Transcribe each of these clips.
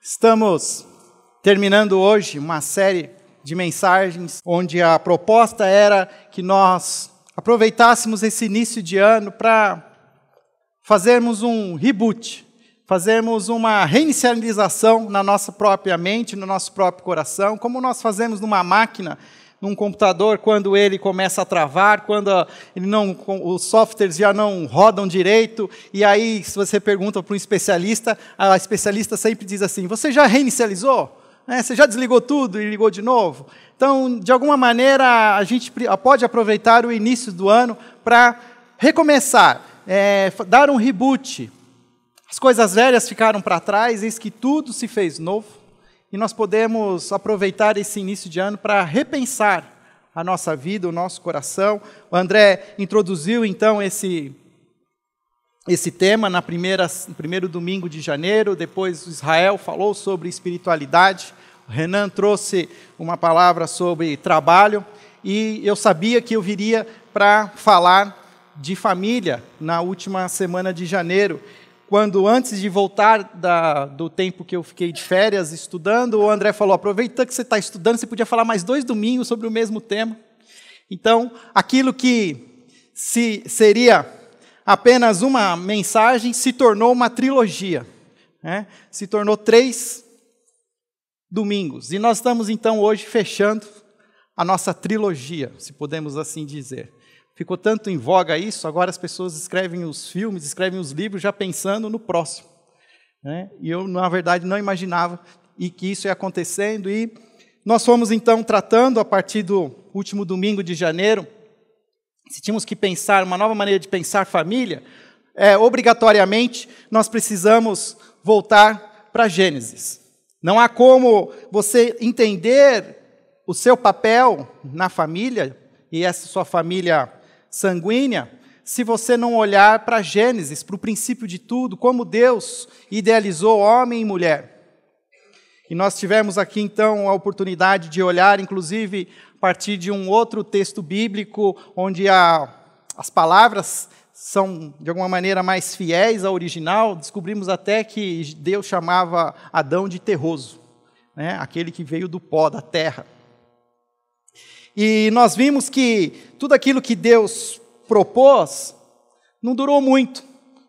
Estamos terminando hoje uma série de mensagens onde a proposta era que nós aproveitássemos esse início de ano para fazermos um reboot, fazermos uma reinicialização na nossa própria mente, no nosso próprio coração, como nós fazemos numa máquina, num computador, quando ele começa a travar, quando os softwares já não rodam direito, e aí, se você pergunta para um especialista, a especialista sempre diz assim: você já reinicializou? Você já desligou tudo e ligou de novo? Então, de alguma maneira, a gente pode aproveitar o início do ano para recomeçar, dar um reboot. As coisas velhas ficaram para trás, eis que tudo se fez novo. E nós podemos aproveitar esse início de ano para repensar a nossa vida, o nosso coração. O André introduziu, então, esse tema no primeiro domingo de janeiro. Depois, o Israel falou sobre espiritualidade. O Renan trouxe uma palavra sobre trabalho. E eu sabia que eu viria para falar de família na última semana de janeiro. Quando, antes de voltar do tempo que eu fiquei de férias estudando, o André falou: aproveita que você está estudando, você podia falar mais 2 domingos sobre o mesmo tema. Então, aquilo que seria apenas uma mensagem se tornou uma trilogia, se tornou 3 domingos. E nós estamos, então, hoje fechando a nossa trilogia, se podemos assim dizer. Ficou tanto em voga isso, agora as pessoas escrevem os filmes, escrevem os livros já pensando no próximo. E eu, na verdade, não imaginava que isso ia acontecendo. E nós fomos, então, tratando, a partir do último domingo de janeiro, se tínhamos que pensar uma nova maneira de pensar família, obrigatoriamente nós precisamos voltar para Gênesis. Não há como você entender o seu papel na família, e essa sua família sanguínea, se você não olhar para Gênesis, para o princípio de tudo, como Deus idealizou homem e mulher. E nós tivemos aqui, então, a oportunidade de olhar, inclusive, a partir de um outro texto bíblico, onde as palavras são, de alguma maneira, mais fiéis ao original. Descobrimos até que Deus chamava Adão de terroso, aquele que veio do pó, da terra. E nós vimos que tudo aquilo que Deus propôs não durou muito.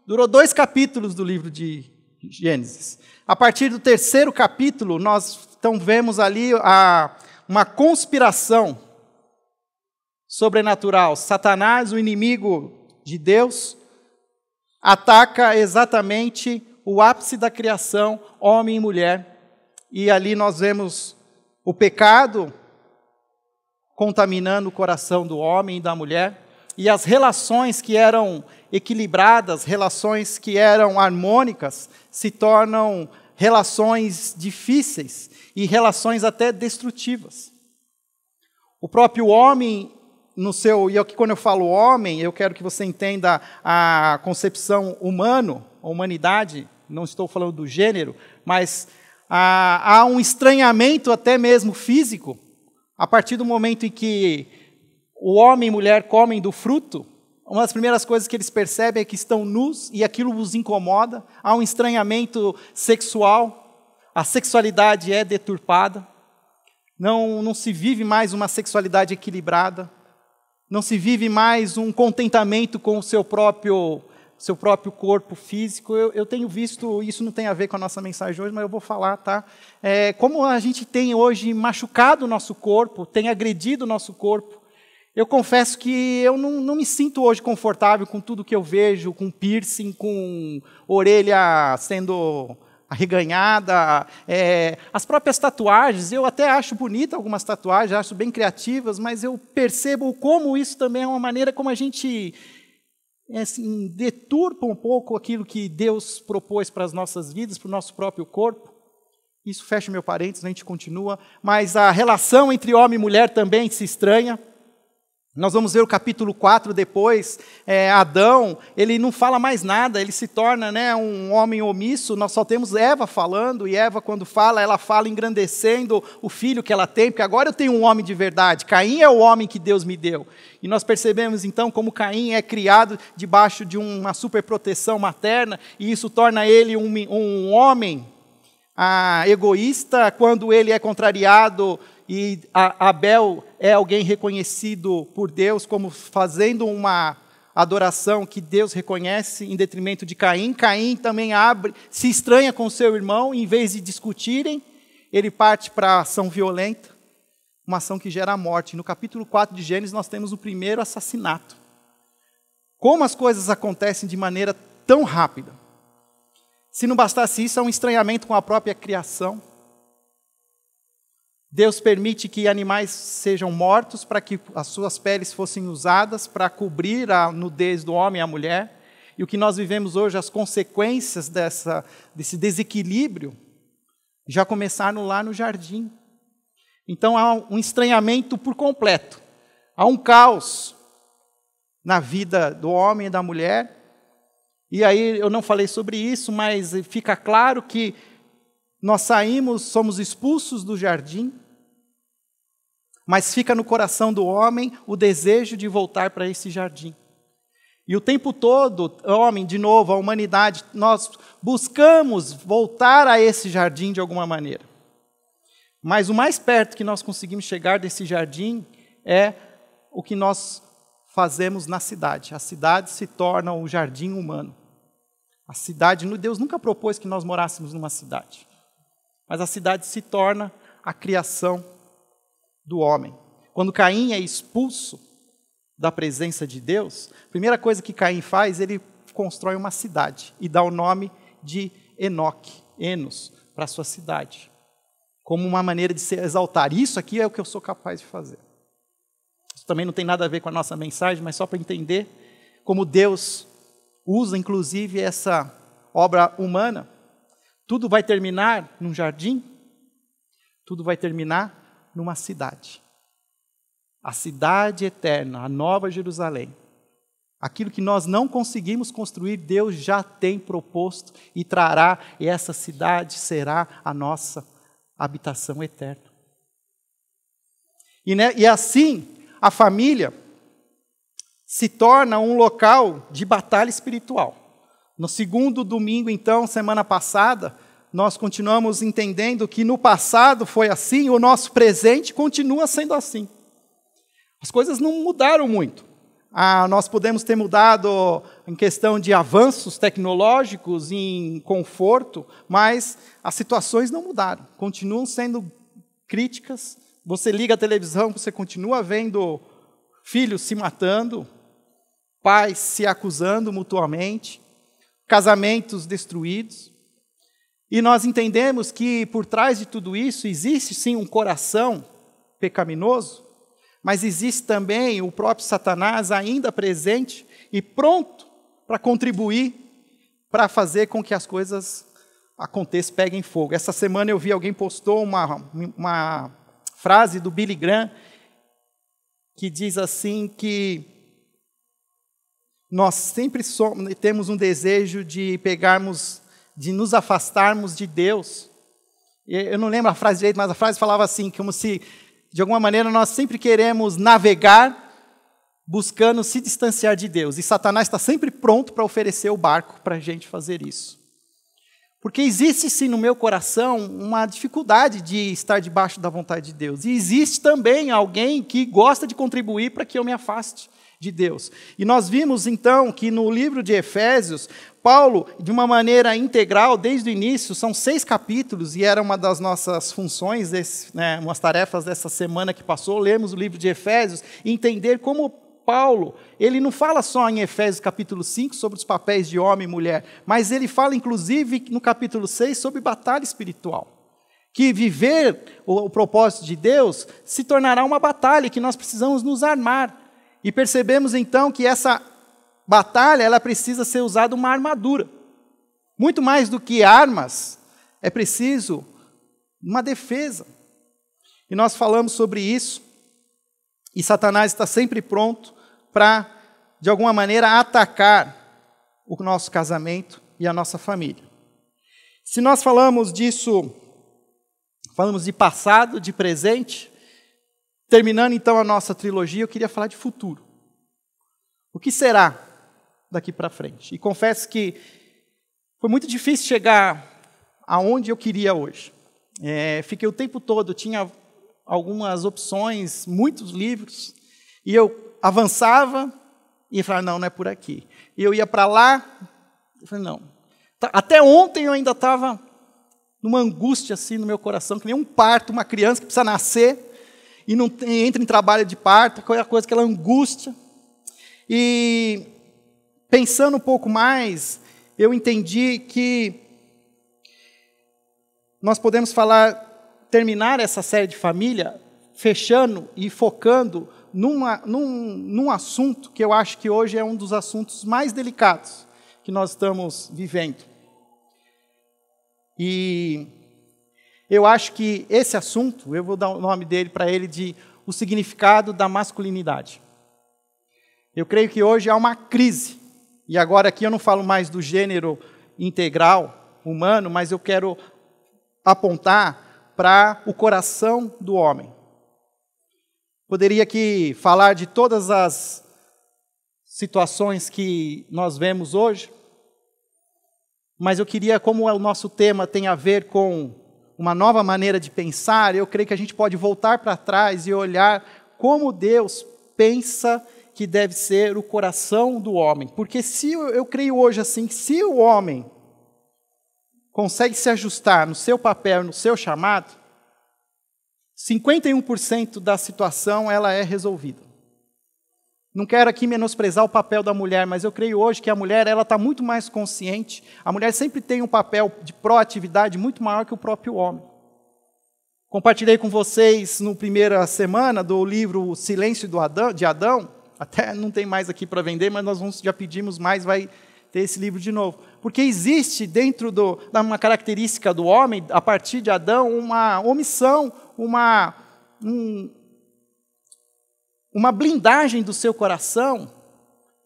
Durou 2 capítulos do livro de Gênesis. A partir do 3º capítulo, nós então vemos ali uma conspiração sobrenatural. Satanás, o inimigo de Deus, ataca exatamente o ápice da criação, homem e mulher. E ali nós vemos o pecado contaminando o coração do homem e da mulher, e as relações que eram equilibradas, relações que eram harmônicas, se tornam relações difíceis e relações até destrutivas. O próprio homem, e aqui quando eu falo homem, eu quero que você entenda a concepção humana, a humanidade, não estou falando do gênero, mas há um estranhamento até mesmo físico. A partir do momento em que o homem e mulher comem do fruto, uma das primeiras coisas que eles percebem é que estão nus e aquilo os incomoda. Há um estranhamento sexual, a sexualidade é deturpada, não se vive mais uma sexualidade equilibrada, não se vive mais um contentamento com o seu próprio corpo físico. Eu tenho visto, isso não tem a ver com a nossa mensagem hoje, mas eu vou falar, tá? Como a gente tem hoje machucado o nosso corpo, tem agredido o nosso corpo. Eu confesso que eu não me sinto hoje confortável com tudo que eu vejo, com piercing, com orelha sendo arreganhada, as próprias tatuagens. Eu até acho bonita algumas tatuagens, acho bem criativas, mas eu percebo como isso também é uma maneira como a gente deturpa um pouco aquilo que Deus propôs para as nossas vidas, para o nosso próprio corpo. Isso fecha meu parênteses, a gente continua. Mas a relação entre homem e mulher também se estranha. Nós vamos ver o capítulo 4 depois. Adão, ele não fala mais nada, ele se torna um homem omisso. Nós só temos Eva falando, e Eva, quando fala, ela fala engrandecendo o filho que ela tem, porque agora eu tenho um homem de verdade. Caim é o homem que Deus me deu. E nós percebemos, então, como Caim é criado debaixo de uma superproteção materna, e isso torna ele um homem egoísta quando ele é contrariado e Abel é alguém reconhecido por Deus como fazendo uma adoração que Deus reconhece em detrimento de Caim. Caim também se estranha com seu irmão, e em vez de discutirem, ele parte para a ação violenta, uma ação que gera a morte. No capítulo 4 de Gênesis nós temos o primeiro assassinato. Como as coisas acontecem de maneira tão rápida. Se não bastasse isso, é um estranhamento com a própria criação. Deus permite que animais sejam mortos para que as suas peles fossem usadas para cobrir a nudez do homem e a mulher. E o que nós vivemos hoje, as consequências desse desequilíbrio, já começaram lá no jardim. Então há um estranhamento por completo. Há um caos na vida do homem e da mulher. E aí eu não falei sobre isso, mas fica claro que nós somos expulsos do jardim, mas fica no coração do homem o desejo de voltar para esse jardim. E o tempo todo, homem, de novo, a humanidade, nós buscamos voltar a esse jardim de alguma maneira. Mas o mais perto que nós conseguimos chegar desse jardim é o que nós fazemos na cidade. A cidade se torna o jardim humano. A cidade, Deus nunca propôs que nós morássemos numa cidade. Mas a cidade se torna a criação do homem. Quando Caim é expulso da presença de Deus, a primeira coisa que Caim faz, ele constrói uma cidade e dá o nome de Enoque, Enos, para a sua cidade. Como uma maneira de se exaltar. Isso aqui é o que eu sou capaz de fazer. Isso também não tem nada a ver com a nossa mensagem, mas só para entender como Deus usa, inclusive, essa obra humana. Tudo vai terminar num jardim, tudo vai terminar numa cidade. A cidade eterna, a Nova Jerusalém. Aquilo que nós não conseguimos construir, Deus já tem proposto e trará, e essa cidade será a nossa habitação eterna. E assim, a família se torna um local de batalha espiritual. No segundo domingo, então, semana passada, nós continuamos entendendo que no passado foi assim, o nosso presente continua sendo assim. As coisas não mudaram muito. Nós podemos ter mudado em questão de avanços tecnológicos, em conforto, mas as situações não mudaram. Continuam sendo críticas. Você liga a televisão, você continua vendo filhos se matando, pais se acusando mutuamente, casamentos destruídos. E nós entendemos que por trás de tudo isso existe sim um coração pecaminoso, mas existe também o próprio Satanás ainda presente e pronto para contribuir, para fazer com que as coisas aconteçam, peguem fogo. Essa semana eu vi alguém postou uma frase do Billy Graham que diz assim que nós sempre temos um desejo de nos afastarmos de Deus. Eu não lembro a frase direito, mas a frase falava assim, como se, de alguma maneira, nós sempre queremos navegar buscando se distanciar de Deus. E Satanás está sempre pronto para oferecer o barco para a gente fazer isso. Porque existe sim no meu coração uma dificuldade de estar debaixo da vontade de Deus. E existe também alguém que gosta de contribuir para que eu me afaste de Deus. E nós vimos então que no livro de Efésios, Paulo, de uma maneira integral, desde o início, são 6 capítulos, e era uma das nossas funções, umas tarefas dessa semana que passou, lermos o livro de Efésios e entender como Paulo, ele não fala só em Efésios capítulo 5 sobre os papéis de homem e mulher, mas ele fala inclusive no capítulo 6 sobre batalha espiritual. Que viver o propósito de Deus se tornará uma batalha, que nós precisamos nos armar. E percebemos então que essa batalha, ela precisa ser usada uma armadura. Muito mais do que armas, é preciso uma defesa. E nós falamos sobre isso, e Satanás está sempre pronto para, de alguma maneira, atacar o nosso casamento e a nossa família. Se nós falamos disso, falamos de passado, de presente, terminando então a nossa trilogia, eu queria falar de futuro. O que será daqui para frente? E confesso que foi muito difícil chegar aonde eu queria hoje. Fiquei o tempo todo, tinha algumas opções, muitos livros, e eu avançava e falava, não é por aqui. E eu ia para lá, eu falei, não. Até ontem eu ainda estava numa angústia assim no meu coração, que nem um parto, uma criança que precisa nascer, e não entra em trabalho de parto, aquela coisa, aquela angústia. E pensando um pouco mais, eu entendi que nós podemos terminar essa série de família, fechando e focando num assunto que eu acho que hoje é um dos assuntos mais delicados que nós estamos vivendo. E eu acho que esse assunto, eu vou dar o nome dele para ele de o significado da masculinidade. Eu creio que hoje há uma crise, e agora aqui eu não falo mais do gênero integral, humano, mas eu quero apontar para o coração do homem. Poderia aqui falar de todas as situações que nós vemos hoje, mas eu queria, como o nosso tema tem a ver com uma nova maneira de pensar, eu creio que a gente pode voltar para trás e olhar como Deus pensa que deve ser o coração do homem. Porque se eu creio hoje assim, se o homem consegue se ajustar no seu papel, no seu chamado, 51% da situação ela é resolvida. Não quero aqui menosprezar o papel da mulher, mas eu creio hoje que a mulher ela está muito mais consciente. A mulher sempre tem um papel de proatividade muito maior que o próprio homem. Compartilhei com vocês no primeira semana do livro O Silêncio de Adão. Até não tem mais aqui para vender, mas nós já pedimos mais, vai ter esse livro de novo. Porque existe dentro de uma característica do homem, a partir de Adão, uma omissão, uma blindagem do seu coração,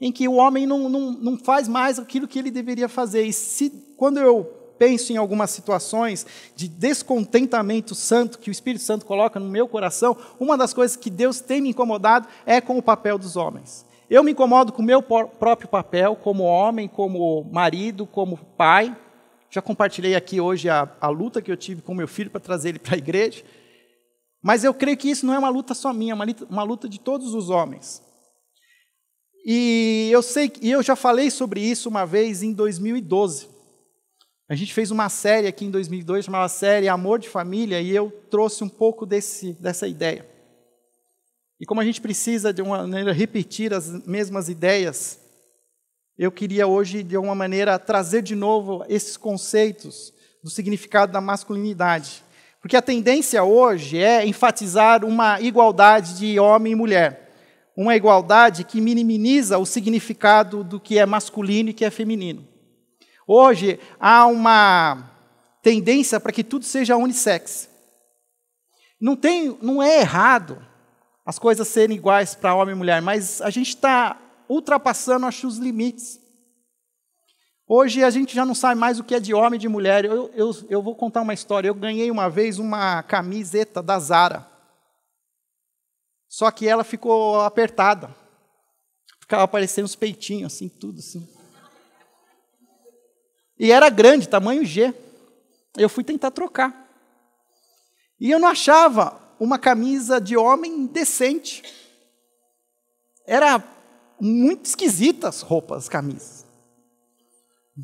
em que o homem não faz mais aquilo que ele deveria fazer. E quando eu penso em algumas situações de descontentamento santo, que o Espírito Santo coloca no meu coração, uma das coisas que Deus tem me incomodado é com o papel dos homens. Eu me incomodo com o meu próprio papel, como homem, como marido, como pai. Já compartilhei aqui hoje a luta que eu tive com meu filho para trazer ele para a igreja. Mas eu creio que isso não é uma luta só minha, é uma luta de todos os homens. E eu já falei sobre isso uma vez em 2012. A gente fez uma série aqui em 2002, chamada série Amor de Família, e eu trouxe um pouco dessa ideia. E como a gente precisa, de uma maneira, repetir as mesmas ideias, eu queria hoje, de alguma maneira, trazer de novo esses conceitos do significado da masculinidade. Porque a tendência hoje é enfatizar uma igualdade de homem e mulher. Uma igualdade que minimiza o significado do que é masculino e que é feminino. Hoje há uma tendência para que tudo seja unissex. Não é errado as coisas serem iguais para homem e mulher, mas a gente está ultrapassando, acho, os limites. Hoje a gente já não sabe mais o que é de homem e de mulher. Eu vou contar uma história. Eu ganhei uma vez uma camiseta da Zara. Só que ela ficou apertada. Ficava aparecendo os peitinhos, assim, tudo assim. E era grande, tamanho G. Eu fui tentar trocar. E eu não achava uma camisa de homem decente. Era muito esquisitas as roupas, as camisas.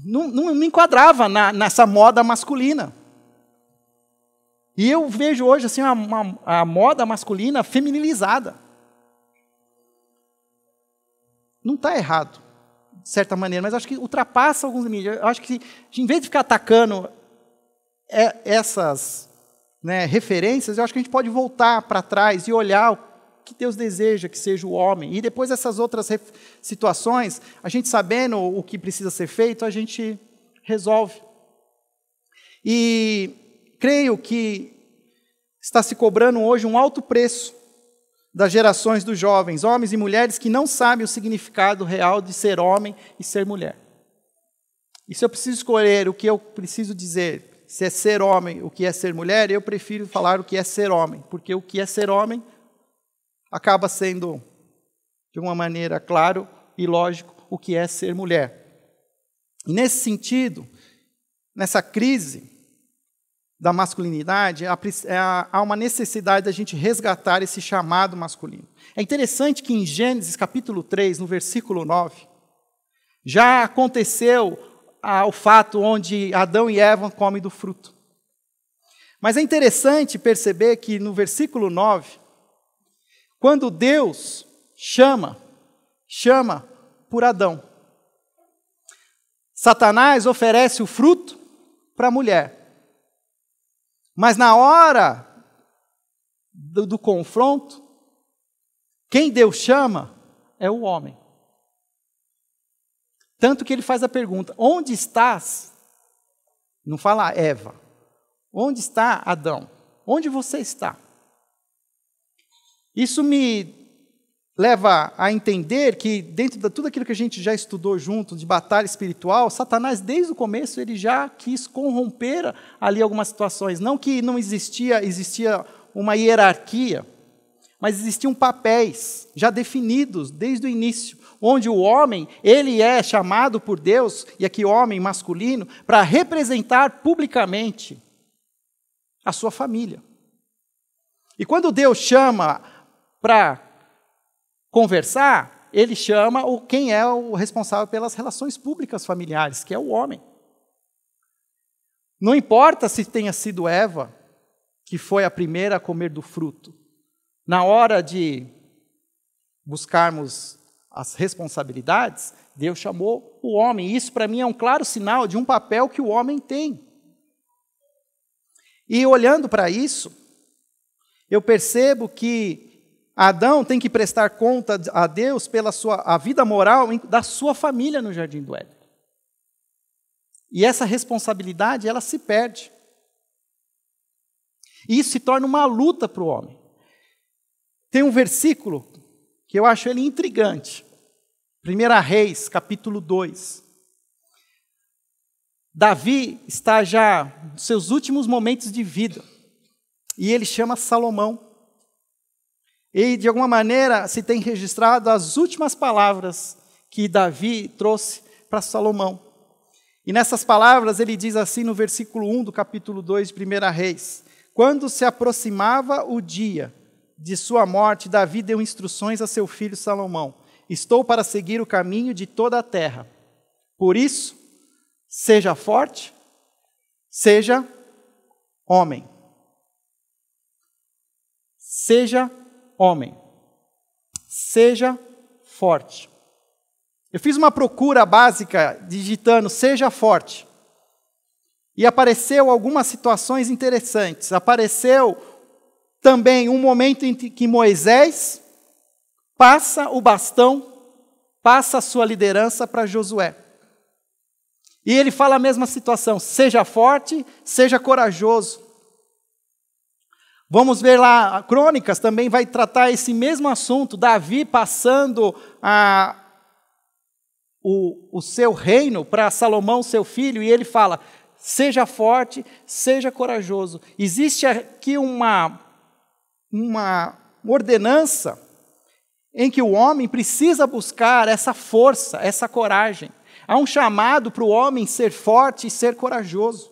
Não me enquadrava nessa moda masculina. E eu vejo hoje assim, a moda masculina feminilizada. Não está errado, de certa maneira, mas acho que ultrapassa alguns limites. Eu acho que, em vez de ficar atacando essas referências, eu acho que a gente pode voltar para trás e olhar o que Deus deseja que seja o homem. E depois essas outras situações, a gente sabendo o que precisa ser feito, a gente resolve. E creio que está se cobrando hoje um alto preço das gerações dos jovens, homens e mulheres que não sabem o significado real de ser homem e ser mulher. E se eu preciso escolher o que eu preciso dizer, se é ser homem, o que é ser mulher, eu prefiro falar o que é ser homem, porque o que é ser homem acaba sendo, de uma maneira claro e lógico, o que é ser mulher. E nesse sentido, nessa crise, da masculinidade, há uma necessidade da gente resgatar esse chamado masculino. É interessante que em Gênesis capítulo 3, no versículo 9, já aconteceu o fato onde Adão e Eva comem do fruto. Mas é interessante perceber que no versículo 9, quando Deus chama por Adão. Satanás oferece o fruto para a mulher. Mas na hora do confronto, quem Deus chama é o homem. Tanto que ele faz a pergunta: onde estás? Não fala Eva. Onde está Adão? Onde você está? Isso me leva a entender que, dentro de tudo aquilo que a gente já estudou junto, de batalha espiritual, Satanás, desde o começo, ele já quis corromper ali algumas situações. Não que não existia uma hierarquia, mas existiam papéis já definidos desde o início, onde o homem, ele é chamado por Deus, e aqui homem masculino, para representar publicamente a sua família. E quando Deus chama para conversar, ele chama quem é o responsável pelas relações públicas familiares, que é o homem. Não importa se tenha sido Eva, que foi a primeira a comer do fruto. Na hora de buscarmos as responsabilidades, Deus chamou o homem. Isso, para mim, é um claro sinal de um papel que o homem tem. E olhando para isso, eu percebo que Adão tem que prestar conta a Deus pela a vida moral da sua família no Jardim do Éden. E essa responsabilidade, ela se perde. E isso se torna uma luta para o homem. Tem um versículo que eu acho ele intrigante. 1 Reis, capítulo 2. Davi está já nos seus últimos momentos de vida. E ele chama Salomão. E, de alguma maneira, se tem registrado as últimas palavras que Davi trouxe para Salomão. E nessas palavras ele diz assim no versículo 1 do capítulo 2 de 1 Reis: quando se aproximava o dia de sua morte, Davi deu instruções a seu filho Salomão: estou para seguir o caminho de toda a terra. Por isso, seja forte, seja homem. Seja homem. Seja forte. Eu fiz uma procura básica digitando seja forte. E apareceu algumas situações interessantes. Apareceu também um momento em que Moisés passa o bastão, passa a sua liderança para Josué. E ele fala a mesma situação: seja forte, seja corajoso. Vamos ver lá, Crônicas também vai tratar esse mesmo assunto, Davi passando o seu reino para Salomão, seu filho, e ele fala: seja forte, seja corajoso. Existe aqui uma ordenança em que o homem precisa buscar essa força, essa coragem. Há um chamado para o homem ser forte e ser corajoso.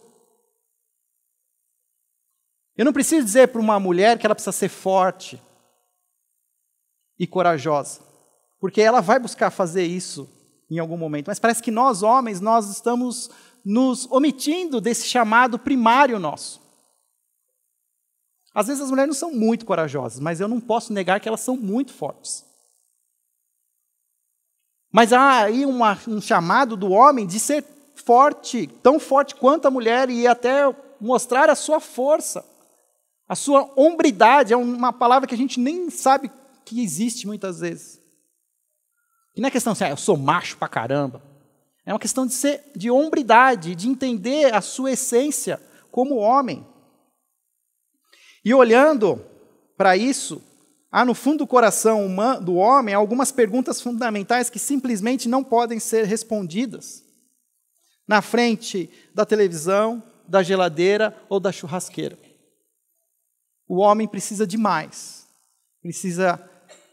Eu não preciso dizer para uma mulher que ela precisa ser forte e corajosa, porque ela vai buscar fazer isso em algum momento. Mas parece que nós, homens, nós estamos nos omitindo desse chamado primário nosso. Às vezes as mulheres não são muito corajosas, mas eu não posso negar que elas são muito fortes. Mas há aí um chamado do homem de ser forte, tão forte quanto a mulher, e até mostrar a sua força. A sua hombridade é uma palavra que a gente nem sabe que existe muitas vezes. E não é questão assim, eu sou macho pra caramba. É uma questão de hombridade, de entender a sua essência como homem. E olhando para isso, há no fundo do coração do homem algumas perguntas fundamentais que simplesmente não podem ser respondidas na frente da televisão, da geladeira ou da churrasqueira. O homem precisa de mais.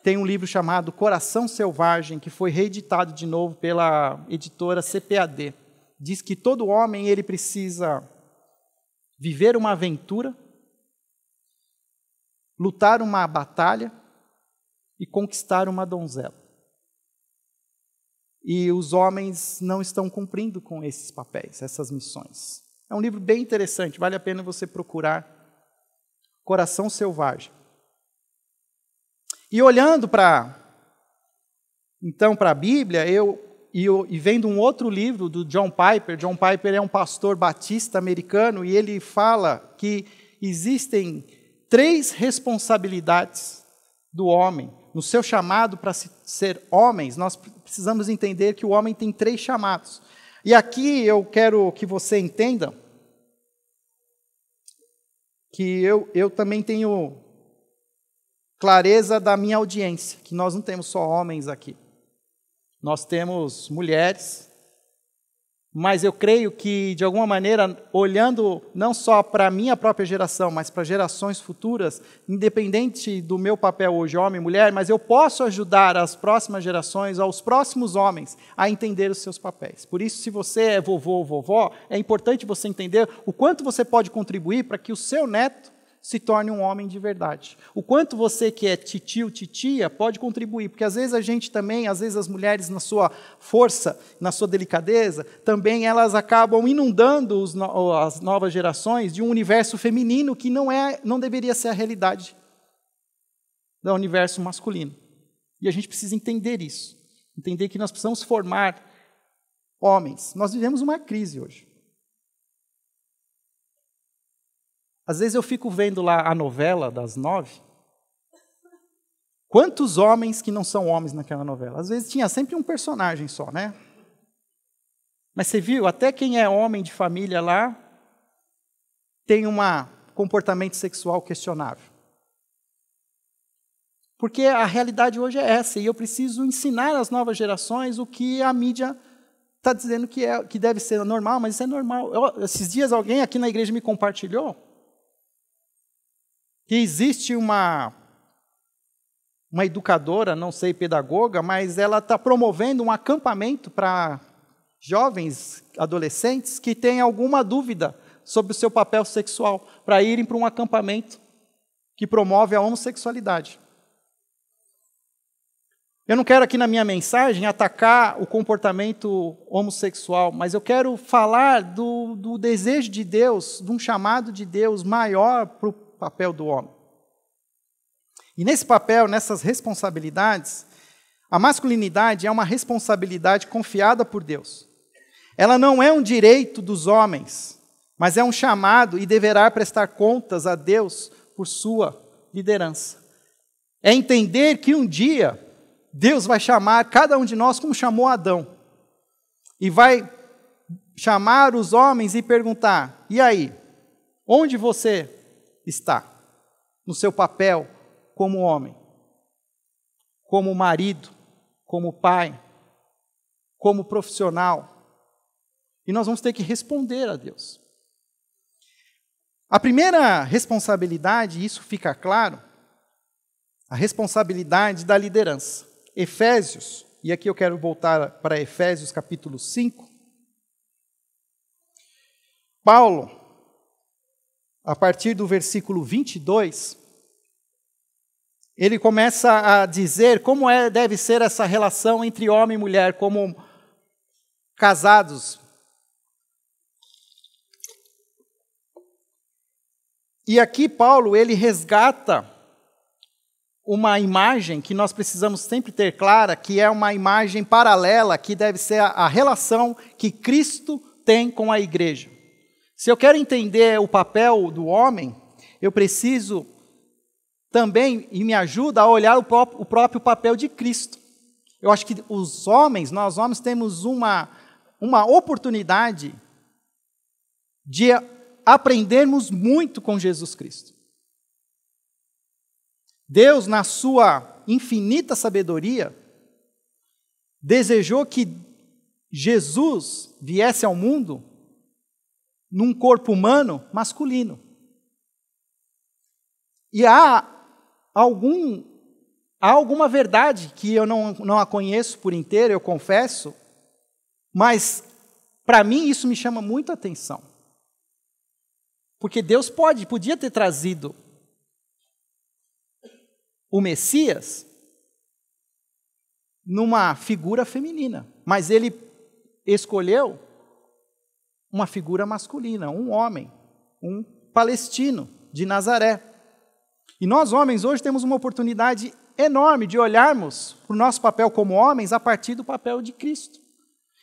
Tem um livro chamado Coração Selvagem, que foi reeditado de novo pela editora CPAD. Diz que todo homem ele precisa viver uma aventura, lutar uma batalha e conquistar uma donzela. E os homens não estão cumprindo com esses papéis, essas missões. É um livro bem interessante, vale a pena você procurar. Coração Selvagem. E olhando então para a Bíblia, e vendo um outro livro do John Piper. John Piper é um pastor batista americano e ele fala que existem 3 responsabilidades do homem. No seu chamado para ser homens, nós precisamos entender que o homem tem 3 chamados. E aqui eu quero que você entenda que eu também tenho clareza da minha audiência, que nós não temos só homens aqui. Nós temos mulheres, mas eu creio que, de alguma maneira, olhando não só para a minha própria geração, mas para gerações futuras, independente do meu papel hoje, homem e mulher, mas eu posso ajudar as próximas gerações, aos próximos homens, a entender os seus papéis. Por isso, se você é vovô ou vovó, é importante você entender o quanto você pode contribuir para que o seu neto se torne um homem de verdade. O quanto você que é titio, titia, pode contribuir, porque às vezes a gente também, às vezes as mulheres na sua força, na sua delicadeza, também elas acabam inundando as novas gerações de um universo feminino que não deveria ser a realidade do universo masculino. E a gente precisa entender isso, entender que nós precisamos formar homens. Nós vivemos uma crise hoje. Às vezes eu fico vendo lá a novela das 9. Quantos homens que não são homens naquela novela? Às vezes tinha sempre um personagem só, né? Mas você viu, até quem é homem de família lá tem um comportamento sexual questionável. Porque a realidade hoje é essa, e eu preciso ensinar às novas gerações o que a mídia está dizendo que deve ser normal, mas isso é normal. Esses dias alguém aqui na igreja me compartilhou que existe uma educadora, não sei, pedagoga, mas ela está promovendo um acampamento para jovens, adolescentes, que têm alguma dúvida sobre o seu papel sexual, para irem para um acampamento que promove a homossexualidade. Eu não quero aqui na minha mensagem atacar o comportamento homossexual, mas eu quero falar do desejo de Deus, de um chamado de Deus maior para o papel do homem. E nesse papel, nessas responsabilidades, a masculinidade é uma responsabilidade confiada por Deus. Ela não é um direito dos homens, mas é um chamado e deverá prestar contas a Deus por sua liderança. É entender que um dia Deus vai chamar cada um de nós como chamou Adão. E vai chamar os homens e perguntar: e aí, onde você está no seu papel como homem, como marido, como pai, como profissional? E nós vamos ter que responder a Deus. A primeira responsabilidade, e isso fica claro, a responsabilidade da liderança. Efésios, e aqui eu quero voltar para Efésios capítulo 5. Paulo, a partir do versículo 22, ele começa a dizer como deve ser essa relação entre homem e mulher, como casados. E aqui Paulo, ele resgata uma imagem que nós precisamos sempre ter clara, que é uma imagem paralela, que deve ser a relação que Cristo tem com a igreja. Se eu quero entender o papel do homem, eu preciso também, e me ajuda a olhar o próprio papel de Cristo. Eu acho que nós homens temos uma oportunidade de aprendermos muito com Jesus Cristo. Deus, na sua infinita sabedoria, desejou que Jesus viesse ao mundo num corpo humano masculino. E há alguma verdade que eu não a conheço por inteiro, eu confesso, mas para mim isso me chama muita atenção. Porque Deus podia ter trazido o Messias numa figura feminina, mas ele escolheu uma figura masculina, um homem, um palestino de Nazaré. E nós, homens, hoje temos uma oportunidade enorme de olharmos para o nosso papel como homens a partir do papel de Cristo.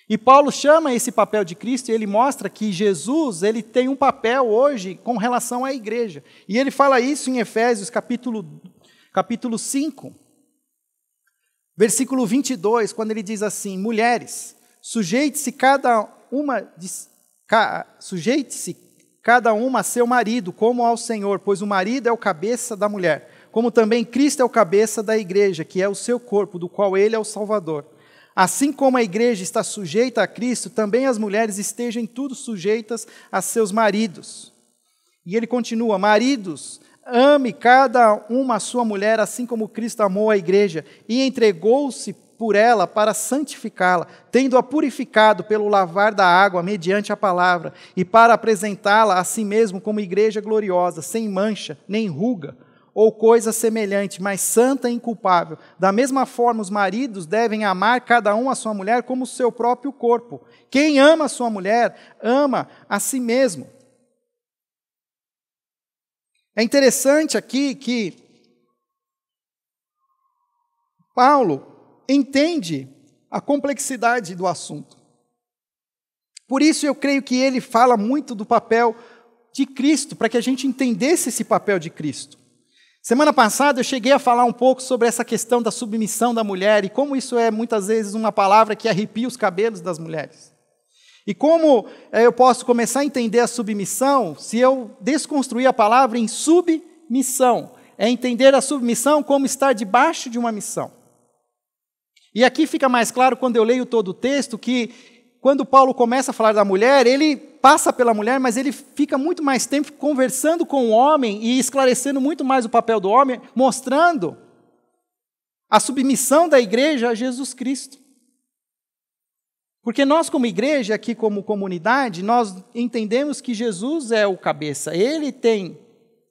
E Paulo chama esse papel de Cristo e ele mostra que Jesus ele tem um papel hoje com relação à igreja. E ele fala isso em Efésios capítulo 5, versículo 22, quando ele diz assim: mulheres, sujeite-se cada uma a seu marido, como ao Senhor, pois o marido é o cabeça da mulher, como também Cristo é o cabeça da igreja, que é o seu corpo, do qual ele é o Salvador. Assim como a igreja está sujeita a Cristo, também as mulheres estejam em tudo sujeitas a seus maridos. E ele continua: maridos, ame cada uma a sua mulher, assim como Cristo amou a igreja e entregou-se por ela para santificá-la, tendo-a purificado pelo lavar da água mediante a palavra, e para apresentá-la a si mesmo como igreja gloriosa, sem mancha, nem ruga, ou coisa semelhante, mas santa e inculpável. Da mesma forma, os maridos devem amar cada um a sua mulher como o seu próprio corpo. Quem ama a sua mulher, ama a si mesmo. É interessante aqui que Paulo entende a complexidade do assunto. Por isso eu creio que ele fala muito do papel de Cristo, para que a gente entendesse esse papel de Cristo. Semana passada eu cheguei a falar um pouco sobre essa questão da submissão da mulher e como isso é muitas vezes uma palavra que arrepia os cabelos das mulheres. E como eu posso começar a entender a submissão se eu desconstruir a palavra em submissão. É entender a submissão como estar debaixo de uma missão. E aqui fica mais claro quando eu leio todo o texto que quando Paulo começa a falar da mulher, ele passa pela mulher, mas ele fica muito mais tempo conversando com o homem e esclarecendo muito mais o papel do homem, mostrando a submissão da igreja a Jesus Cristo. Porque nós, como igreja, aqui como comunidade, nós entendemos que Jesus é o cabeça. Ele tem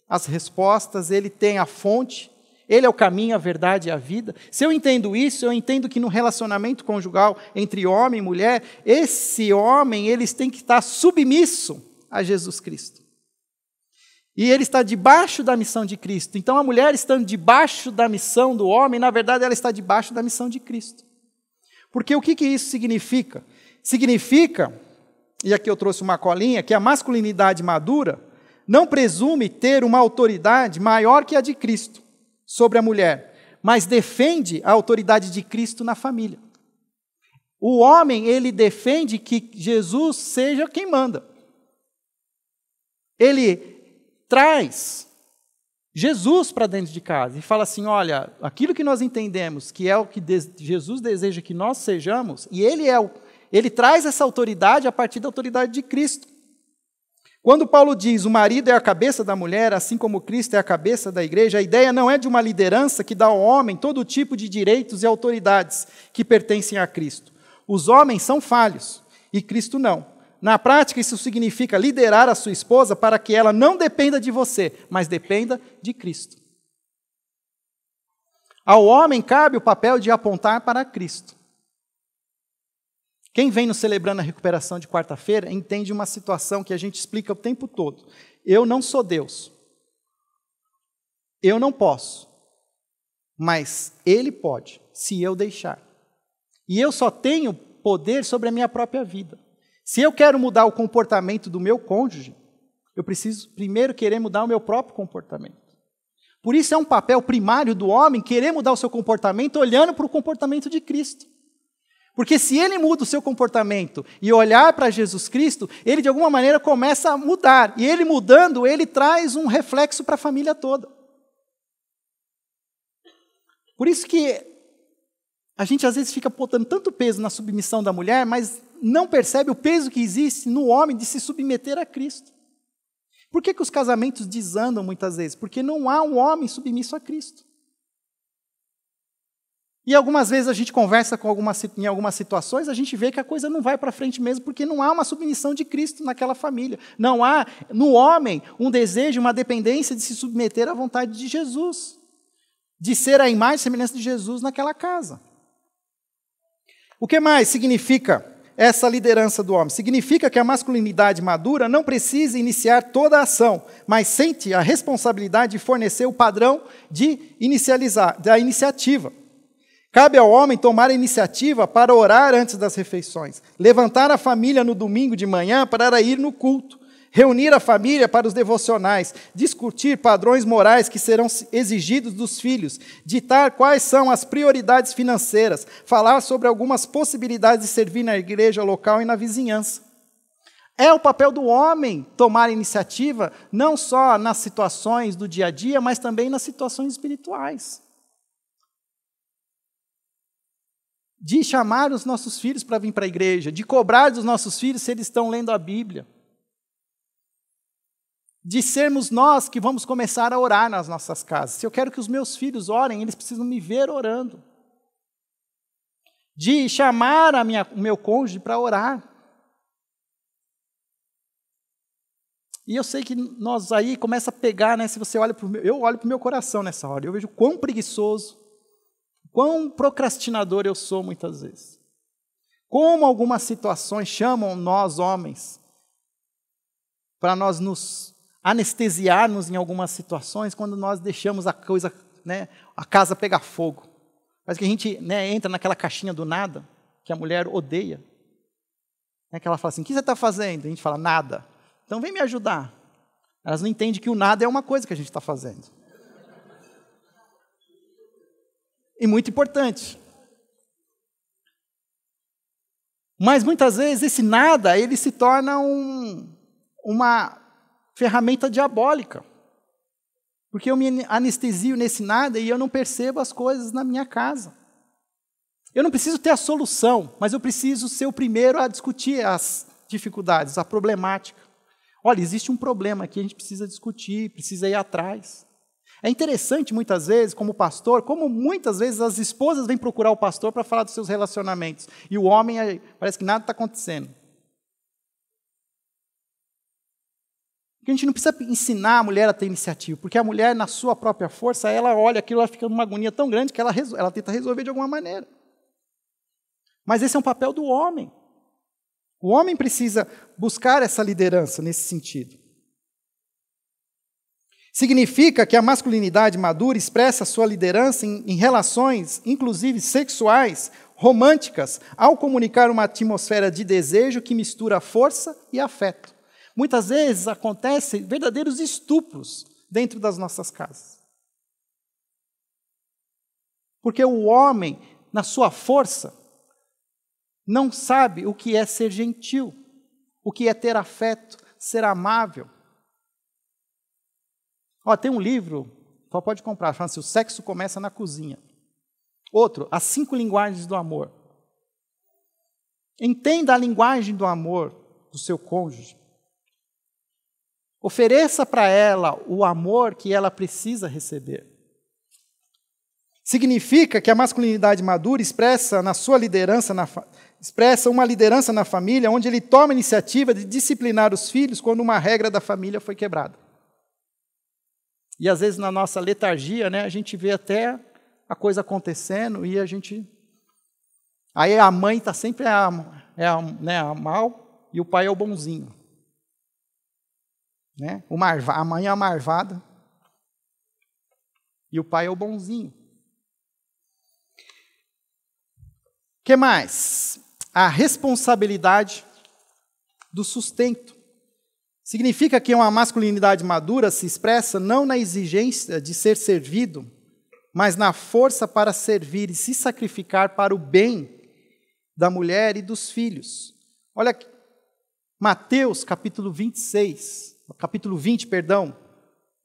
as respostas, ele tem a fonte, ele é o caminho, a verdade e a vida. Se eu entendo isso, eu entendo que no relacionamento conjugal entre homem e mulher, esse homem, eles têm que estar submisso a Jesus Cristo. E ele está debaixo da missão de Cristo. Então, a mulher estando debaixo da missão do homem, na verdade, ela está debaixo da missão de Cristo. Porque o que isso significa? Significa, e aqui eu trouxe uma colinha, que a masculinidade madura não presume ter uma autoridade maior que a de Cristo sobre a mulher, mas defende a autoridade de Cristo na família. O homem, ele defende que Jesus seja quem manda. Ele traz Jesus para dentro de casa e fala assim, olha, aquilo que nós entendemos que é o que Jesus deseja que nós sejamos, e ele traz essa autoridade a partir da autoridade de Cristo. Quando Paulo diz, o marido é a cabeça da mulher, assim como Cristo é a cabeça da igreja, a ideia não é de uma liderança que dá ao homem todo tipo de direitos e autoridades que pertencem a Cristo. Os homens são falhos e Cristo não. Na prática, isso significa liderar a sua esposa para que ela não dependa de você, mas dependa de Cristo. Ao homem cabe o papel de apontar para Cristo. Quem vem nos celebrando a recuperação de quarta-feira entende uma situação que a gente explica o tempo todo. Eu não sou Deus. Eu não posso. Mas Ele pode, se eu deixar. E eu só tenho poder sobre a minha própria vida. Se eu quero mudar o comportamento do meu cônjuge, eu preciso primeiro querer mudar o meu próprio comportamento. Por isso é um papel primário do homem querer mudar o seu comportamento olhando para o comportamento de Cristo. Porque se ele muda o seu comportamento e olhar para Jesus Cristo, ele de alguma maneira começa a mudar. E ele mudando, ele traz um reflexo para a família toda. Por isso que a gente às vezes fica botando tanto peso na submissão da mulher, mas não percebe o peso que existe no homem de se submeter a Cristo. Por que os casamentos desandam muitas vezes? Porque não há um homem submisso a Cristo. E algumas vezes a gente conversa em algumas situações, a gente vê que a coisa não vai para frente mesmo, porque não há uma submissão de Cristo naquela família. Não há no homem um desejo, uma dependência de se submeter à vontade de Jesus, de ser a imagem e semelhança de Jesus naquela casa. O que mais significa essa liderança do homem? Significa que a masculinidade madura não precisa iniciar toda a ação, mas sente a responsabilidade de fornecer o padrão da iniciativa. Cabe ao homem tomar a iniciativa para orar antes das refeições, levantar a família no domingo de manhã para ir no culto, reunir a família para os devocionais, discutir padrões morais que serão exigidos dos filhos, ditar quais são as prioridades financeiras, falar sobre algumas possibilidades de servir na igreja local e na vizinhança. É o papel do homem tomar a iniciativa, não só nas situações do dia a dia, mas também nas situações espirituais. De chamar os nossos filhos para vir para a igreja, de cobrar dos nossos filhos se eles estão lendo a Bíblia. De sermos nós que vamos começar a orar nas nossas casas. Se eu quero que os meus filhos orem, eles precisam me ver orando. De chamar o meu cônjuge para orar. E eu sei que nós aí começa a pegar, né? Se você olha para eu olho para o meu coração nessa hora, eu vejo quão preguiçoso, quão procrastinador eu sou muitas vezes. Como algumas situações chamam nós, homens, para nós nos anestesiarmos em algumas situações, quando nós deixamos a coisa, né, a casa pegar fogo. Parece que a gente, né, entra naquela caixinha do nada, que a mulher odeia. Né, que ela fala assim, o que você está fazendo? E a gente fala, nada. Então vem me ajudar. Elas não entendem que o nada é uma coisa que a gente está fazendo. E muito importante. Mas muitas vezes esse nada, ele se torna uma ferramenta diabólica. Porque eu me anestesio nesse nada e eu não percebo as coisas na minha casa. Eu não preciso ter a solução, mas eu preciso ser o primeiro a discutir as dificuldades, a problemática. Olha, existe um problema aqui, a gente precisa discutir, precisa ir atrás. É interessante, muitas vezes, como pastor, como muitas vezes as esposas vêm procurar o pastor para falar dos seus relacionamentos. E o homem, parece que nada está acontecendo. Porque a gente não precisa ensinar a mulher a ter iniciativa, porque a mulher, na sua própria força, ela olha aquilo, ela fica numa agonia tão grande que ela tenta resolver de alguma maneira. Mas esse é um papel do homem. O homem precisa buscar essa liderança nesse sentido. Significa que a masculinidade madura expressa sua liderança em relações, inclusive sexuais, românticas, ao comunicar uma atmosfera de desejo que mistura força e afeto. Muitas vezes acontecem verdadeiros estupros dentro das nossas casas. Porque o homem, na sua força, não sabe o que é ser gentil, o que é ter afeto, ser amável. Tem um livro, só pode comprar, chama-se O Sexo Começa na Cozinha. Outro, As 5 Linguagens do Amor. Entenda a linguagem do amor do seu cônjuge. Ofereça para ela o amor que ela precisa receber. Significa que a masculinidade madura expressa uma liderança na família, onde ele toma a iniciativa de disciplinar os filhos quando uma regra da família foi quebrada. E às vezes na nossa letargia, né, a gente vê até a coisa acontecendo e a gente... Aí a mãe está sempre a mal e o pai é o bonzinho. Né? A mãe é a marvada e o pai é o bonzinho. O que mais? A responsabilidade do sustento. Significa que uma masculinidade madura se expressa não na exigência de ser servido, mas na força para servir e se sacrificar para o bem da mulher e dos filhos. Olha, Mateus capítulo 20,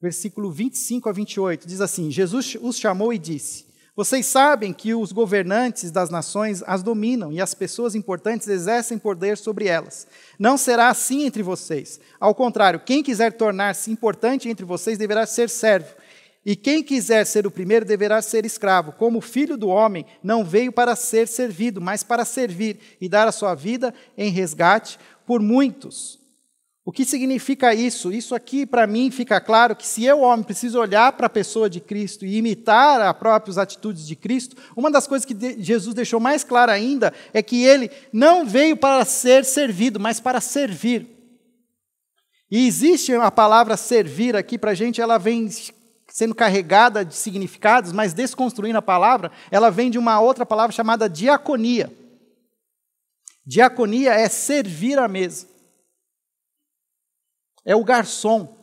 versículo 25 a 28, diz assim, Jesus os chamou e disse, vocês sabem que os governantes das nações as dominam e as pessoas importantes exercem poder sobre elas. Não será assim entre vocês. Ao contrário, quem quiser tornar-se importante entre vocês deverá ser servo. E quem quiser ser o primeiro deverá ser escravo, como o Filho do Homem não veio para ser servido, mas para servir e dar a sua vida em resgate por muitos. O que significa isso? Isso aqui, para mim, fica claro que se eu, homem, preciso olhar para a pessoa de Cristo e imitar as próprias atitudes de Cristo, uma das coisas que Jesus deixou mais clara ainda é que ele não veio para ser servido, mas para servir. E existe a palavra servir aqui para a gente, ela vem sendo carregada de significados, mas desconstruindo a palavra, ela vem de uma outra palavra chamada diaconia. Diaconia é servir à mesa. É o garçom.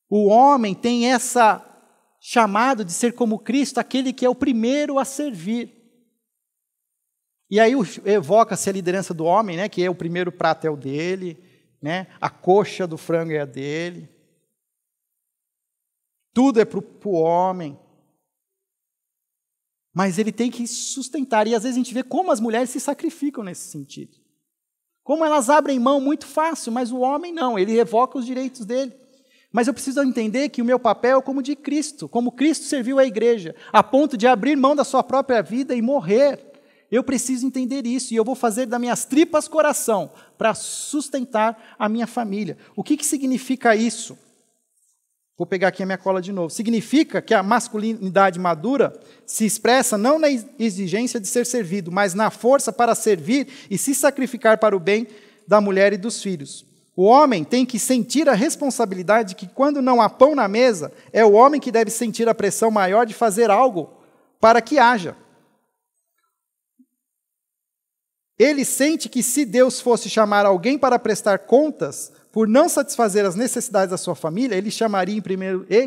O homem tem essa chamado de ser como Cristo, aquele que é o primeiro a servir. E aí evoca-se a liderança do homem, né, que é o primeiro prato é o dele, né, a coxa do frango é a dele. Tudo é para o homem. Mas ele tem que sustentar. E às vezes a gente vê como as mulheres se sacrificam nesse sentido. Como elas abrem mão muito fácil, mas o homem não, ele evoca os direitos dele. Mas eu preciso entender que o meu papel é como de Cristo, como Cristo serviu a igreja, a ponto de abrir mão da sua própria vida e morrer. Eu preciso entender isso, e eu vou fazer das minhas tripas coração para sustentar a minha família. O que significa isso? Vou pegar aqui a minha cola de novo. Significa que a masculinidade madura se expressa não na exigência de ser servido, mas na força para servir e se sacrificar para o bem da mulher e dos filhos. O homem tem que sentir a responsabilidade de que, quando não há pão na mesa, é o homem que deve sentir a pressão maior de fazer algo para que haja. Ele sente que, se Deus fosse chamar alguém para prestar contas por não satisfazer as necessidades da sua família, ele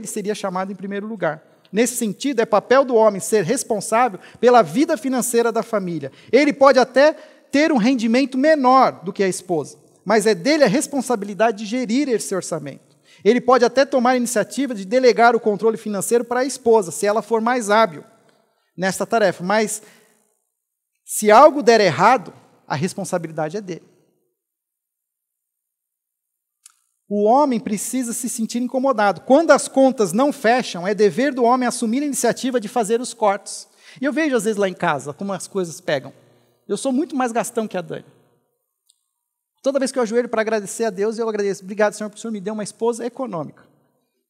seria chamado em primeiro lugar. Nesse sentido, é papel do homem ser responsável pela vida financeira da família. Ele pode até ter um rendimento menor do que a esposa, mas é dele a responsabilidade de gerir esse orçamento. Ele pode até tomar a iniciativa de delegar o controle financeiro para a esposa, se ela for mais hábil nesta tarefa. Mas, se algo der errado, a responsabilidade é dele. O homem precisa se sentir incomodado. Quando as contas não fecham, é dever do homem assumir a iniciativa de fazer os cortes. E eu vejo, às vezes, lá em casa, como as coisas pegam. Eu sou muito mais gastão que a Dani. Toda vez que eu ajoelho para agradecer a Deus, eu agradeço. Obrigado, Senhor, porque o Senhor me deu uma esposa econômica.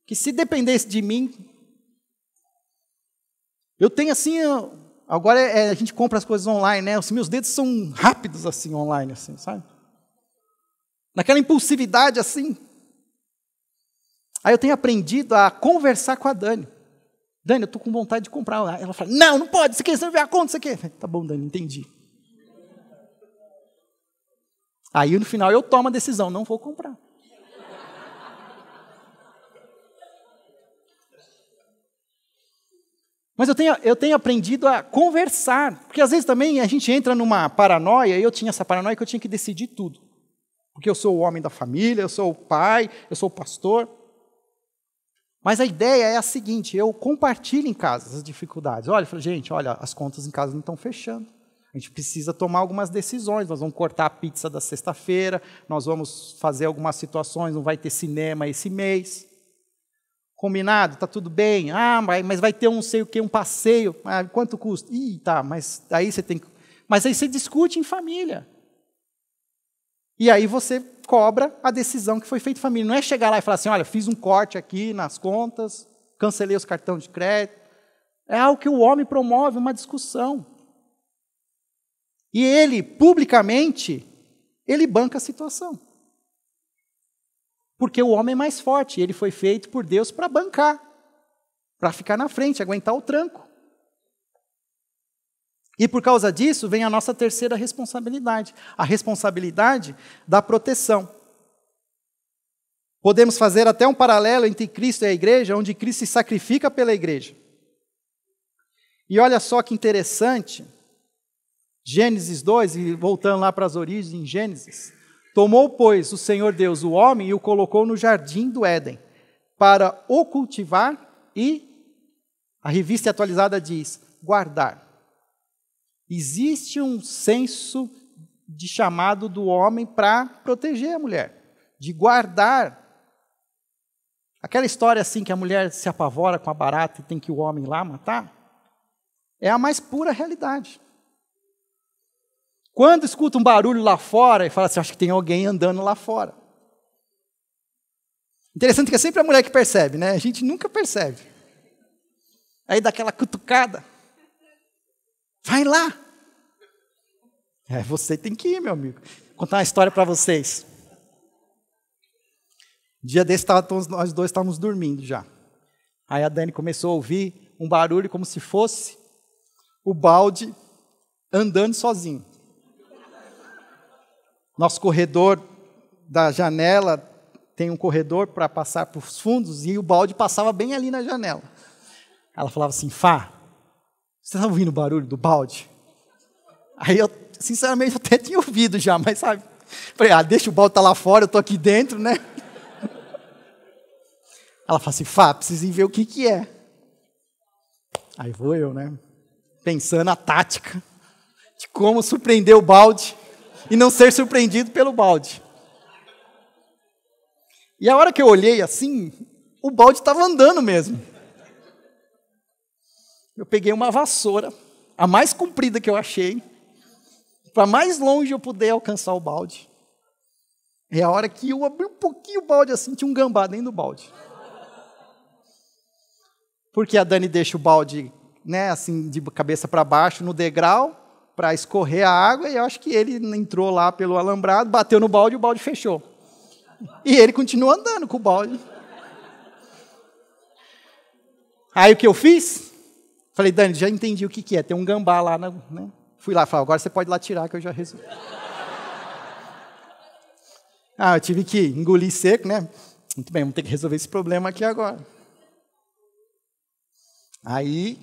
Que, se dependesse de mim, eu tenho assim... Agora a gente compra as coisas online, né? Os meus dedos são rápidos assim, online, assim, sabe? Naquela impulsividade assim. Aí eu tenho aprendido a conversar com a Dani. Dani, eu estou com vontade de comprar. Ela fala, não pode, você quer ver a conta, você quer? Tá bom, Dani, entendi. Aí no final eu tomo a decisão, não vou comprar. Mas eu tenho aprendido a conversar, porque às vezes também a gente entra numa paranoia, e eu tinha essa paranoia que eu tinha que decidir tudo. Porque eu sou o homem da família, eu sou o pai, eu sou o pastor. Mas a ideia é a seguinte, eu compartilho em casa as dificuldades. Olha, gente, as contas em casa não estão fechando. A gente precisa tomar algumas decisões, nós vamos cortar a pizza da sexta-feira, nós vamos fazer algumas situações, não vai ter cinema esse mês. Combinado? Está tudo bem? Mas vai ter um sei o quê, um passeio. Quanto custa? Mas aí você tem que... Mas aí você discute em família. E aí você cobra a decisão que foi feita em família. Não é chegar lá e falar assim, olha, fiz um corte aqui nas contas, cancelei os cartões de crédito. É algo que o homem promove, uma discussão. E ele, publicamente, ele banca a situação. Porque o homem é mais forte, ele foi feito por Deus para bancar, para ficar na frente, aguentar o tranco. E por causa disso vem a nossa terceira responsabilidade, a responsabilidade da proteção. Podemos fazer até um paralelo entre Cristo e a igreja, onde Cristo se sacrifica pela igreja. E olha só que interessante, Gênesis 2, e voltando lá para as origens em Gênesis, tomou, pois, o Senhor Deus o homem e o colocou no jardim do Éden, para o cultivar e, a revista atualizada diz, guardar. Existe um senso de chamado do homem para proteger a mulher, de guardar Aquela história assim que a mulher se apavora com a barata e tem que o homem ir lá matar, é a mais pura realidade. Quando escuta um barulho lá fora e fala assim, acho que tem alguém andando lá fora. Interessante que é sempre a mulher que percebe, né? A gente nunca percebe. Aí dá aquela cutucada. Vai lá. Você tem que ir, meu amigo. Vou contar uma história para vocês. Dia desse, nós dois estávamos dormindo já. Aí a Dani começou a ouvir um barulho como se fosse o balde andando sozinho. Nosso corredor da janela tem um corredor para passar por fundos e o balde passava bem ali na janela. Ela falava assim, Fá, você está ouvindo o barulho do balde? Aí eu, sinceramente, até tinha ouvido já, mas sabe? Falei, deixa o balde estar lá fora, eu estou aqui dentro, né? Ela fala assim, Fá, preciso ir ver o que é. Aí vou eu, né? Pensando a tática de como surpreender o balde e não ser surpreendido pelo balde. E a hora que eu olhei assim, o balde estava andando mesmo. Eu peguei uma vassoura, a mais comprida que eu achei, para mais longe eu puder alcançar o balde. E a hora que eu abri um pouquinho o balde assim, tinha um gambá dentro do balde. Porque a Dani deixa o balde, né, assim, de cabeça para baixo no degrau, para escorrer a água, e eu acho que ele entrou lá pelo alambrado, bateu no balde e o balde fechou. E ele continua andando com o balde. Aí o que eu fiz? Falei, Dani, já entendi o que é, tem um gambá lá, né? Fui lá, falei, agora você pode ir lá tirar que eu já resolvi. Eu tive que engolir seco, né? Muito bem, vamos ter que resolver esse problema aqui agora. Aí,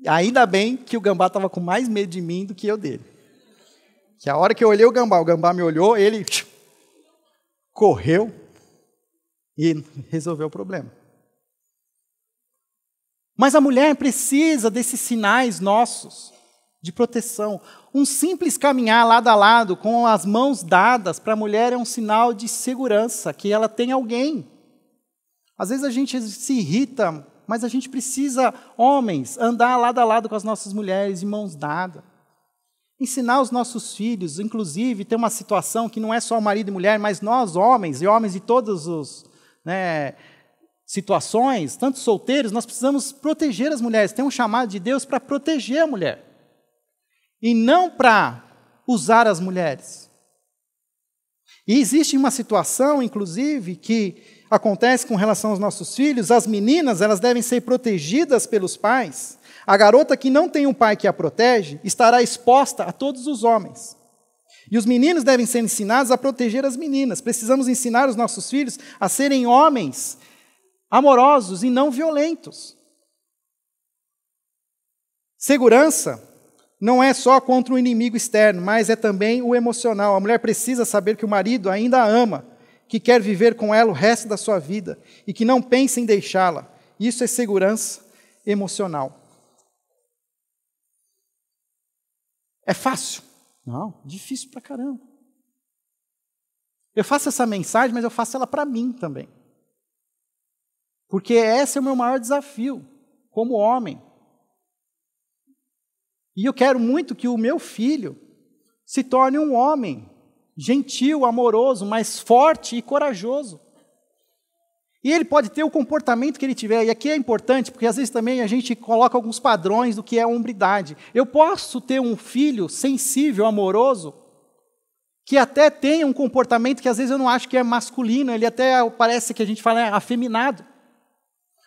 ainda bem que o gambá estava com mais medo de mim do que eu dele. Que a hora que eu olhei o gambá me olhou, ele correu e resolveu o problema. Mas a mulher precisa desses sinais nossos de proteção. Um simples caminhar lado a lado, com as mãos dadas, para a mulher é um sinal de segurança, que ela tem alguém. Às vezes a gente se irrita, mas a gente precisa, homens, andar lado a lado com as nossas mulheres, de mãos dadas. Ensinar os nossos filhos, inclusive, tem uma situação que não é só marido e mulher, mas nós, homens, e homens de todas as situações, tanto solteiros, nós precisamos proteger as mulheres. Tem um chamado de Deus para proteger a mulher. E não para usar as mulheres. E existe uma situação, inclusive, que acontece com relação aos nossos filhos. As meninas, elas devem ser protegidas pelos pais. A garota que não tem um pai que a protege estará exposta a todos os homens. E os meninos devem ser ensinados a proteger as meninas. Precisamos ensinar os nossos filhos a serem homens amorosos e não violentos. Segurança não é só contra o inimigo externo, mas é também o emocional. A mulher precisa saber que o marido ainda a ama, que quer viver com ela o resto da sua vida e que não pensa em deixá-la. Isso é segurança emocional. É fácil? Não, difícil pra caramba. Eu faço essa mensagem, mas eu faço ela para mim também. Porque esse é o meu maior desafio, como homem. E eu quero muito que o meu filho se torne um homem gentil, amoroso, mas forte e corajoso. E ele pode ter o comportamento que ele tiver, e aqui é importante, porque às vezes também a gente coloca alguns padrões do que é hombridade. Eu posso ter um filho sensível, amoroso, que até tenha um comportamento que às vezes eu não acho que é masculino, ele até parece que a gente fala afeminado.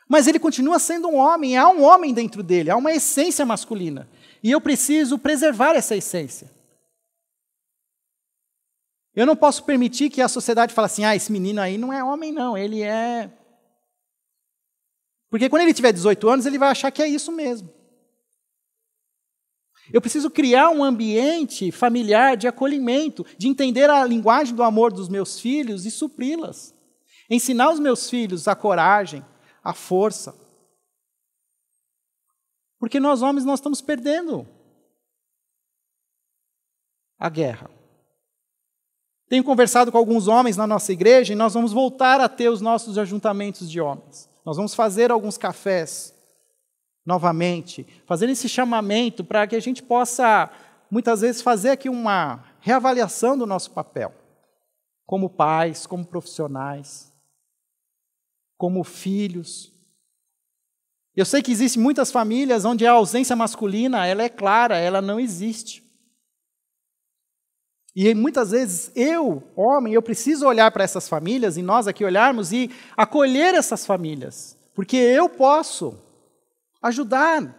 Mas ele continua sendo um homem, há um homem dentro dele, há uma essência masculina. E eu preciso preservar essa essência. Eu não posso permitir que a sociedade fale assim, esse menino aí não é homem não, ele é... Porque quando ele tiver 18 anos, ele vai achar que é isso mesmo. Eu preciso criar um ambiente familiar de acolhimento, de entender a linguagem do amor dos meus filhos e supri-las. Ensinar os meus filhos a coragem, a força. Porque nós homens, nós estamos perdendo a guerra. Tenho conversado com alguns homens na nossa igreja e nós vamos voltar a ter os nossos ajuntamentos de homens. Nós vamos fazer alguns cafés novamente, fazer esse chamamento para que a gente possa, muitas vezes, fazer aqui uma reavaliação do nosso papel, como pais, como profissionais, como filhos. Eu sei que existem muitas famílias onde a ausência masculina, ela é clara, ela não existe. E muitas vezes eu, homem, eu preciso olhar para essas famílias, e nós aqui olharmos e acolher essas famílias, porque eu posso ajudar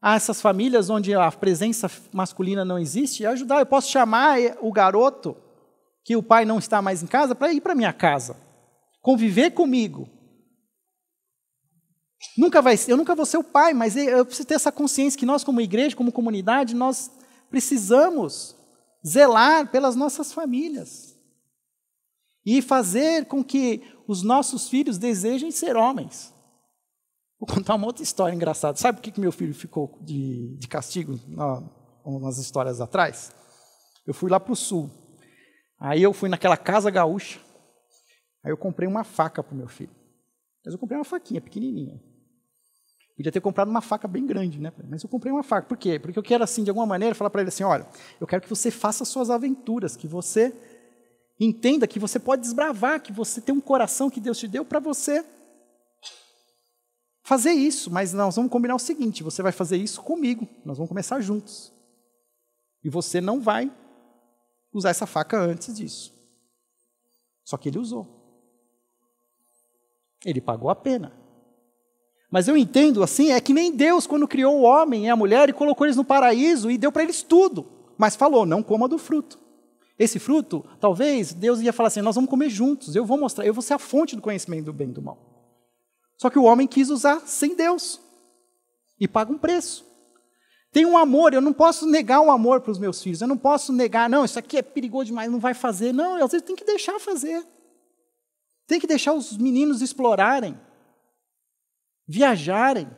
a essas famílias onde a presença masculina não existe, e ajudar. Eu posso chamar o garoto, que o pai não está mais em casa, para ir para a minha casa, conviver comigo. Eu nunca vou ser o pai, mas eu preciso ter essa consciência que nós, como igreja, como comunidade, nós precisamos zelar pelas nossas famílias e fazer com que os nossos filhos desejem ser homens. Vou contar uma outra história engraçada. Sabe por que meu filho ficou de castigo umas histórias atrás? Eu fui lá para o sul. Aí eu fui naquela casa gaúcha. Aí eu comprei uma faca para o meu filho. Mas eu comprei uma faquinha pequenininha. Podia ter comprado uma faca bem grande, né? Mas eu comprei uma faca. Por quê? Porque eu quero, assim, de alguma maneira, falar para ele assim, olha, eu quero que você faça suas aventuras, que você entenda que você pode desbravar, que você tem um coração que Deus te deu para você fazer isso. Mas nós vamos combinar o seguinte, você vai fazer isso comigo, nós vamos começar juntos. E você não vai usar essa faca antes disso. Só que ele usou. Ele pagou a pena. Mas eu entendo assim, é que nem Deus quando criou o homem e a mulher e colocou eles no paraíso e deu para eles tudo. Mas falou, não coma do fruto. Esse fruto, talvez, Deus ia falar assim, nós vamos comer juntos, eu vou mostrar, eu vou ser a fonte do conhecimento do bem e do mal. Só que o homem quis usar sem Deus. E paga um preço. Tem um amor, eu não posso negar o amor para os meus filhos, eu não posso negar, não, isso aqui é perigoso demais, não vai fazer. Não, às vezes tem que deixar fazer. Tem que deixar os meninos explorarem. Viajarem.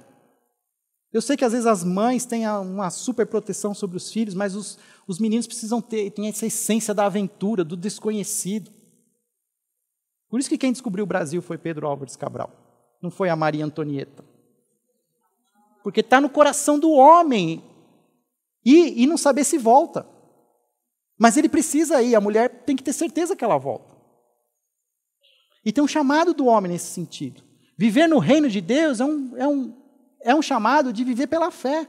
Eu sei que às vezes as mães têm uma super proteção sobre os filhos, mas os meninos precisam ter essa essência da aventura, do desconhecido. Por isso que quem descobriu o Brasil foi Pedro Álvares Cabral, não foi a Maria Antonieta. Porque está no coração do homem e não saber se volta. Mas ele precisa ir, a mulher tem que ter certeza que ela volta. E tem um chamado do homem nesse sentido. Viver no reino de Deus é um chamado de viver pela fé.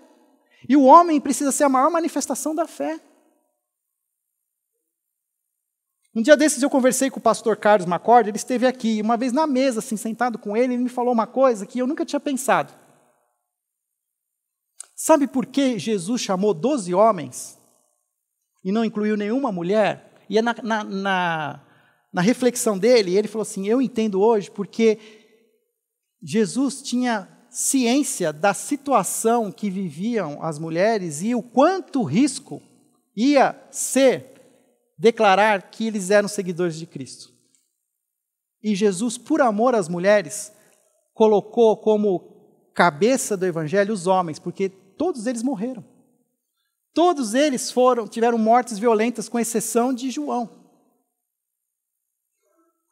E o homem precisa ser a maior manifestação da fé. Um dia desses eu conversei com o pastor Carlos Macorda, ele esteve aqui, uma vez na mesa, assim, sentado com ele me falou uma coisa que eu nunca tinha pensado. Sabe por que Jesus chamou 12 homens e não incluiu nenhuma mulher? E na reflexão dele, ele falou assim, eu entendo hoje porque Jesus tinha ciência da situação que viviam as mulheres e o quanto risco ia ser declarar que eles eram seguidores de Cristo. E Jesus, por amor às mulheres, colocou como cabeça do evangelho os homens, porque todos eles morreram. Todos eles tiveram mortes violentas, com exceção de João.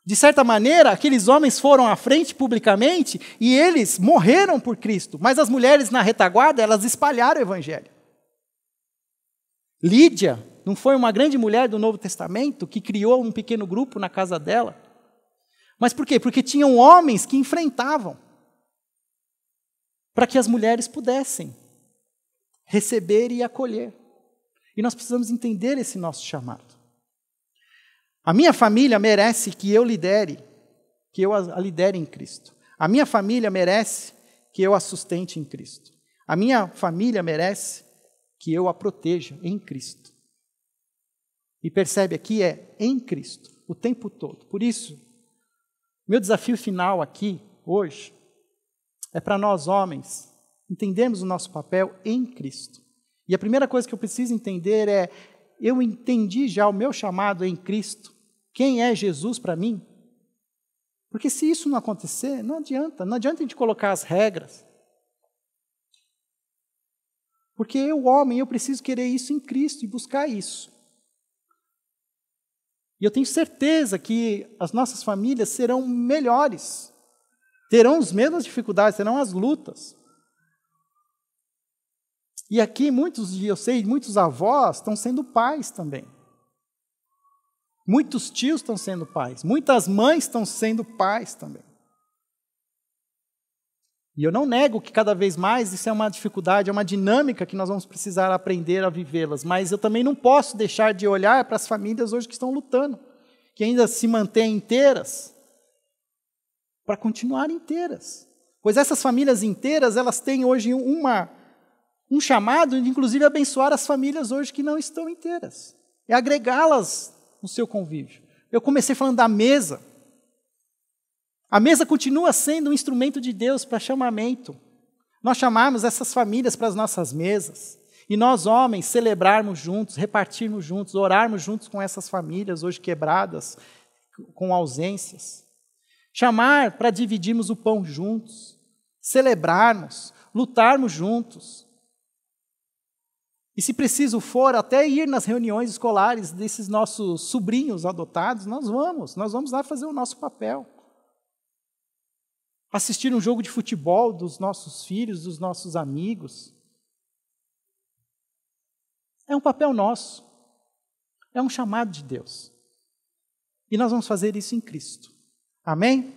De certa maneira, aqueles homens foram à frente publicamente e eles morreram por Cristo. Mas as mulheres na retaguarda, elas espalharam o evangelho. Lídia não foi uma grande mulher do Novo Testamento que criou um pequeno grupo na casa dela? Mas por quê? Porque tinham homens que enfrentavam para que as mulheres pudessem receber e acolher. E nós precisamos entender esse nosso chamado. A minha família merece que eu lidere, que eu a lidere em Cristo. A minha família merece que eu a sustente em Cristo. A minha família merece que eu a proteja em Cristo. E percebe aqui é em Cristo, o tempo todo. Por isso, meu desafio final aqui, hoje, é para nós homens entendermos o nosso papel em Cristo. E a primeira coisa que eu preciso entender é, eu entendi já o meu chamado em Cristo. Quem é Jesus para mim? Porque se isso não acontecer, não adianta a gente colocar as regras. Porque eu, homem, eu preciso querer isso em Cristo e buscar isso. E eu tenho certeza que as nossas famílias serão melhores, terão as mesmas dificuldades, terão as lutas. E aqui eu sei, muitos avós estão sendo pais também. Muitos tios estão sendo pais, muitas mães estão sendo pais também. E eu não nego que cada vez mais isso é uma dificuldade, é uma dinâmica que nós vamos precisar aprender a vivê-las, mas eu também não posso deixar de olhar para as famílias hoje que estão lutando, que ainda se mantêm inteiras, para continuar inteiras. Pois essas famílias inteiras, elas têm hoje um chamado de, inclusive, abençoar as famílias hoje que não estão inteiras. É agregá-las no seu convívio. Eu comecei falando da mesa. A mesa continua sendo um instrumento de Deus para chamamento. Nós chamarmos essas famílias para as nossas mesas. E nós, homens, celebrarmos juntos, repartirmos juntos, orarmos juntos com essas famílias hoje quebradas, com ausências. Chamar para dividirmos o pão juntos, celebrarmos, lutarmos juntos. E se preciso for, até ir nas reuniões escolares desses nossos sobrinhos adotados, nós vamos lá fazer o nosso papel. Assistir um jogo de futebol dos nossos filhos, dos nossos amigos. É um papel nosso. É um chamado de Deus. E nós vamos fazer isso em Cristo. Amém?